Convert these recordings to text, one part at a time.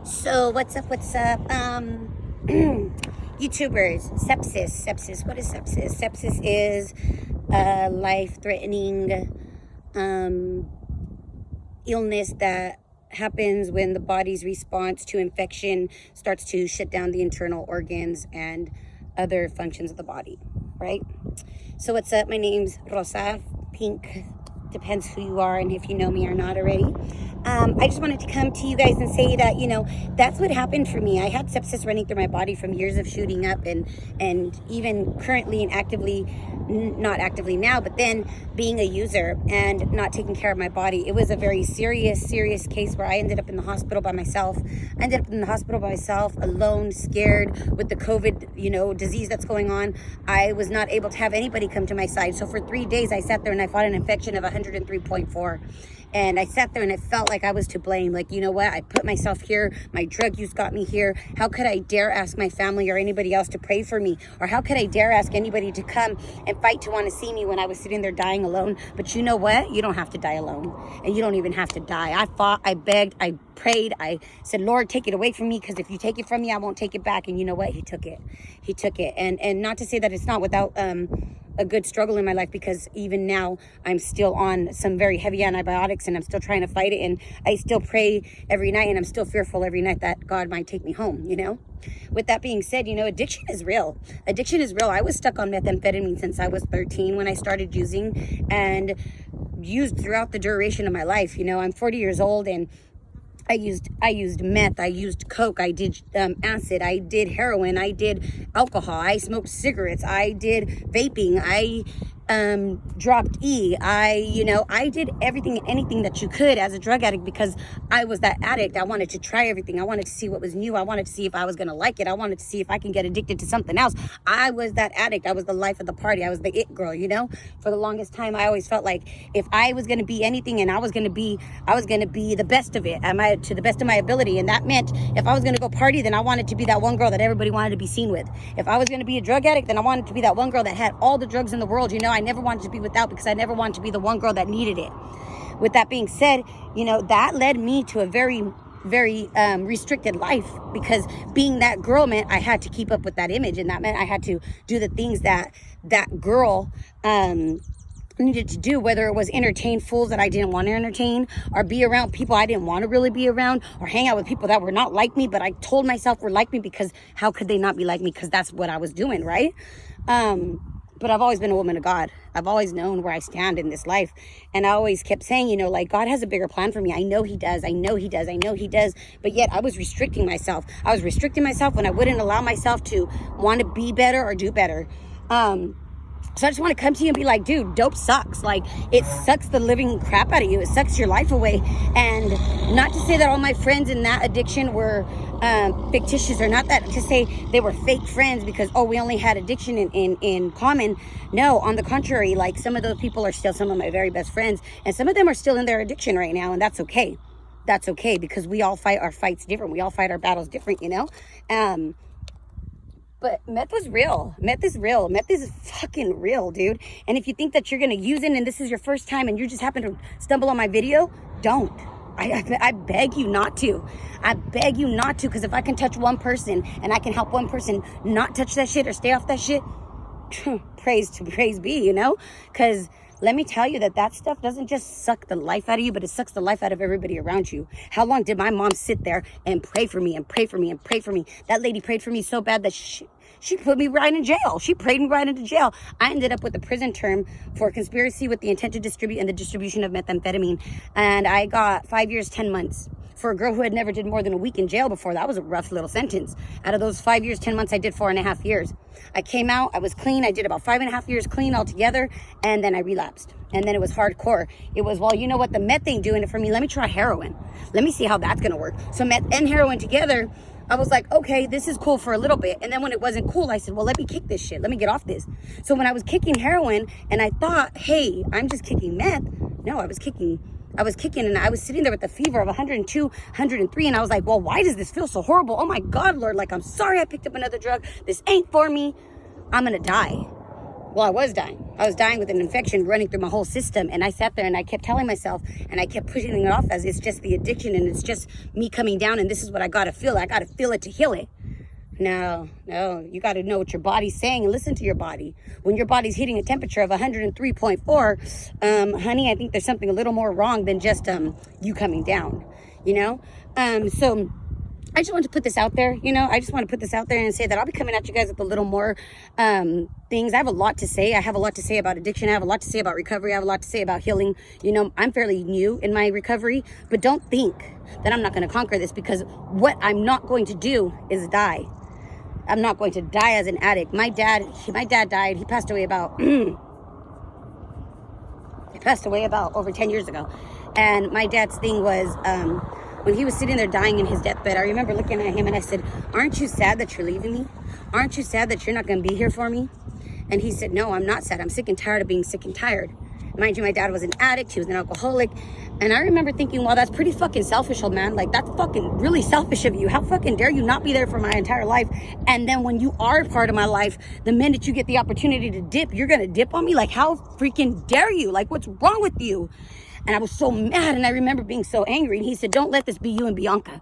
So what's up? YouTubers, sepsis. What is sepsis? Sepsis is a life-threatening illness that happens when the body's response to infection starts to shut down the internal organs and other functions of the body, right? So what's up? My name's Rosa, Pink, depends who you are and if you know me or not already. I just wanted to come to you guys and say that, that's what happened for me. I had sepsis running through my body from years of shooting up and even currently and actively, not actively now, but then being a user and not taking care of my body. It was a very serious case where I ended up in the hospital by myself. Alone, scared with the COVID, disease that's going on. I was not able to have anybody come to my side. So for 3 days, I sat there and I fought an infection of 103.4. And I sat there and it felt like I was to blame. Like, you know what? I put myself here. My drug use got me here. How could I dare ask my family or anybody else to pray for me? Or how could I dare ask anybody to come and fight to want to see me when I was sitting there dying alone? But you know what? You don't have to die alone. And you don't even have to die. I fought, I begged, I prayed. I said, Lord, take it away from me, because if you take it from me, I won't take it back. And you know what? He took it. And not to say that it's not without a good struggle in my life, because even now I'm still on some very heavy antibiotics and I'm still trying to fight it, and I still pray every night, and I'm still fearful every night that God might take me home. With that being said, addiction is real. I was stuck on methamphetamine since I was 13 when I started using, and used throughout the duration of my life. I'm 40 years old, and I used meth, I used coke, I did acid, I did heroin, I did alcohol, I smoked cigarettes, I did vaping, I dropped E. I did everything and anything that you could as a drug addict, because I was that addict. I wanted to try everything. I wanted to see what was new. I wanted to see if I was going to like it. I wanted to see if I can get addicted to something else. I was that addict. I was the life of the party. I was the it girl, For the longest time, I always felt like if I was going to be anything, and I was going to be the best of it, to the best of my ability. And that meant if I was going to go party, then I wanted to be that one girl that everybody wanted to be seen with. If I was going to be a drug addict, then I wanted to be that one girl that had all the drugs in the world. I never wanted to be without, because I never wanted to be the one girl that needed it. With that being said, that led me to a very, very restricted life, because being that girl meant I had to keep up with that image, and that meant I had to do the things that girl needed to do, whether it was entertain fools that I didn't want to entertain, or be around people I didn't want to really be around, or hang out with people that were not like me, but I told myself were like me, because how could they not be like me? Because that's what I was doing, right? But I've always been a woman of God. I've always known where I stand in this life. And I always kept saying, God has a bigger plan for me. I know he does. But yet I was restricting myself. When I wouldn't allow myself to want to be better or do better. So I just want to come to you and be like, dude, dope sucks. Like, it sucks the living crap out of you. It sucks your life away. And not to say that all my friends in that addiction were fictitious, or not that to say they were fake friends because, we only had addiction in common. No, on the contrary, like, some of those people are still some of my very best friends. And some of them are still in their addiction right now. And that's okay. That's okay, because we all fight our fights different. We all fight our battles different, But meth was real. Meth is real. Meth is fucking real, dude. And if you think that you're going to use it and this is your first time and you just happen to stumble on my video, don't. I beg you not to. Because if I can touch one person and I can help one person not touch that shit or stay off that shit, praise be, Because let me tell you that stuff doesn't just suck the life out of you, but it sucks the life out of everybody around you. How long did my mom sit there and pray for me? That lady prayed for me so bad that she put me right in jail. She prayed me right into jail. I ended up with a prison term for conspiracy with the intent to distribute and the distribution of methamphetamine. And I got 5 years, 10 months. For a girl who had never did more than a week in jail before, that was a rough little sentence. Out of those 5 years, 10 months, I did 4.5 years. I came out, I was clean. I did about 5.5 years clean altogether. And then I relapsed. And then it was hardcore. It was, well, you know what? The meth ain't doing it for me. Let me try heroin. Let me see how that's going to work. So meth and heroin together, I was like, okay, this is cool for a little bit. And then when it wasn't cool, I said, well, let me kick this shit. Let me get off this. So when I was kicking heroin and I thought, hey, I'm just kicking meth. No, I was kicking and I was sitting there with a fever of 102, 103. And I was like, well, why does this feel so horrible? Oh my God, Lord, like, I'm sorry I picked up another drug. This ain't for me. I'm going to die. Well, I was dying. I was dying with an infection running through my whole system. And I sat there and I kept telling myself, and I kept pushing it off as it's just the addiction and it's just me coming down and this is what I got to feel. I got to feel it to heal it. No, you got to know what your body's saying and listen to your body. When your body's hitting a temperature of 103.4, honey, I think there's something a little more wrong than just you coming down, you know? So I just want to put this out there, you know? I just want to put this out there and say that I'll be coming at you guys with a little more things. I have a lot to say. I have a lot to say about addiction. I have a lot to say about recovery. I have a lot to say about healing. You know, I'm fairly new in my recovery, but don't think that I'm not going to conquer this, because what I'm not going to do is die. I'm not going to die as an addict. My dad died. He passed away about over 10 years ago. And my dad's thing was, when he was sitting there dying in his deathbed, I remember looking at him and I said, aren't you sad that you're leaving me? Aren't you sad that you're not going to be here for me? And he said, no, I'm not sad. I'm sick and tired of being sick and tired. Mind you, my dad was an addict. He was an alcoholic. And I remember thinking, well, that's pretty fucking selfish, old man. Like, that's fucking really selfish of you. How fucking dare you not be there for my entire life? And then when you are part of my life, the minute you get the opportunity to dip, you're going to dip on me? Like, how freaking dare you? Like, what's wrong with you? And I was so mad. And I remember being so angry. And he said, don't let this be you and Bianca.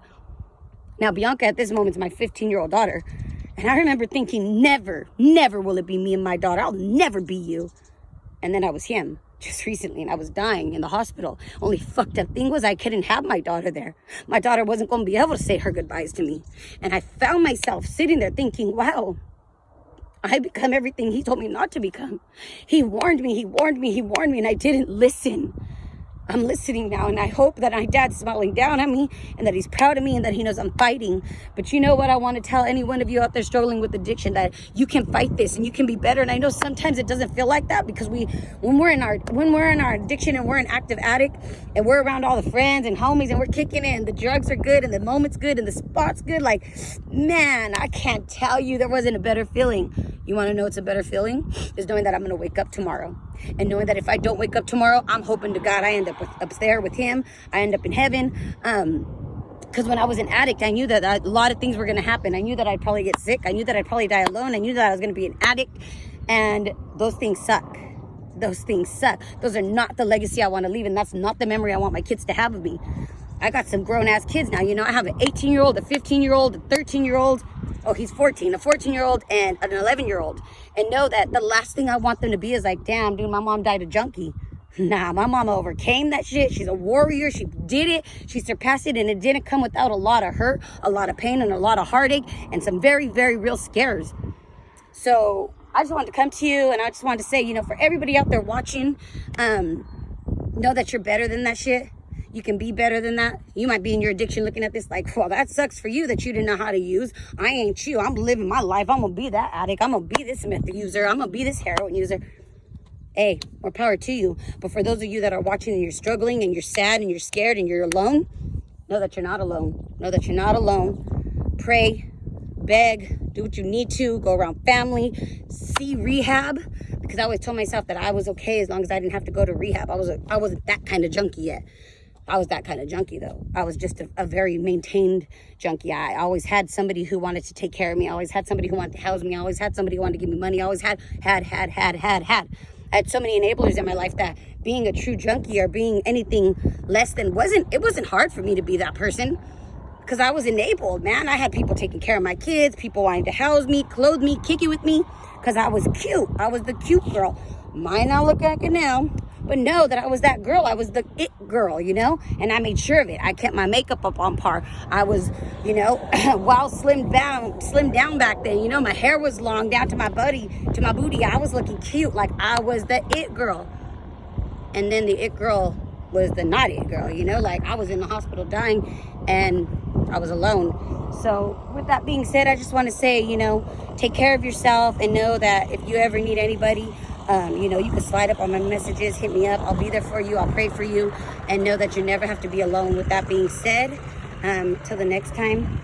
Now, Bianca at this moment is my 15-year-old daughter. And I remember thinking, never will it be me and my daughter. I'll never be you. And then I was him. Just recently, and I was dying in the hospital. Only fucked up thing was I couldn't have my daughter there. My daughter wasn't going to be able to say her goodbyes to me. And I found myself sitting there thinking, wow, I become everything he told me not to become. He warned me, and I didn't listen. I'm listening now, and I hope that my dad's smiling down at me and that he's proud of me and that he knows I'm fighting. But you know what? I want to tell any one of you out there struggling with addiction that you can fight this and you can be better. And I know sometimes it doesn't feel like that, because when we're in our addiction and we're an active addict and we're around all the friends and homies and we're kicking in, the drugs are good and the moment's good and the spot's good. Like, man, I can't tell you there wasn't a better feeling. You want to know what's a better feeling? Is knowing that I'm going to wake up tomorrow. And knowing that if I don't wake up tomorrow, I'm hoping to God I end up up there with him. I end up in heaven. Because when I was an addict, I knew that a lot of things were going to happen. I knew that I'd probably get sick. I knew that I'd probably die alone. I knew that I was going to be an addict. And those things suck. Those things suck. Those are not the legacy I want to leave. And that's not the memory I want my kids to have of me. I got some grown-ass kids now. You know, I have an 18-year-old, a 15-year-old, a 13-year-old. Oh, he's 14. A 14-year-old and an 11-year-old. And know that the last thing I want them to be is like, damn, dude, my mom died a junkie. Nah, my mama overcame that shit. She's a warrior. She did it. She surpassed it. And it didn't come without a lot of hurt, a lot of pain, and a lot of heartache, and some very, very real scares. So I just wanted to come to you, and I just wanted to say, you know, for everybody out there watching, know that you're better than that shit. You can be better than that. You might be in your addiction looking at this like, well, that sucks for you that you didn't know how to use. I ain't you. I'm living my life. I'm going to be that addict. I'm going to be this meth user. I'm going to be this heroin user. Hey, more power to you. But for those of you that are watching and you're struggling and you're sad and you're scared and you're alone, know that you're not alone. Know that you're not alone. Pray, beg, do what you need to. Go around family. See rehab. Because I always told myself that I was okay as long as I didn't have to go to rehab. I wasn't that kind of junkie yet. I was that kind of junkie, though. I was just a very maintained junkie. I always had somebody who wanted to take care of me. I always had somebody who wanted to house me. I always had somebody who wanted to give me money. I always had. I had so many enablers in my life that being a true junkie or being anything less than it wasn't hard for me to be that person, because I was enabled, man. I had people taking care of my kids, people wanting to house me, clothe me, kick it with me, because I was cute. I was the cute girl. Might not look like it now, but know that I was that girl. I was the it girl, you know, and I made sure of it. I kept my makeup up on par. I was, you know, while slimmed down back then, you know, my hair was long down to my booty. I was looking cute, like I was the it girl. And then the it girl was the not it girl, you know, like I was in the hospital dying and I was alone. So with that being said, I just want to say, you know, take care of yourself and know that if you ever need anybody, you know, you can slide up on my messages, hit me up. I'll be there for you. I'll pray for you, and know that you never have to be alone. With that being said, till the next time,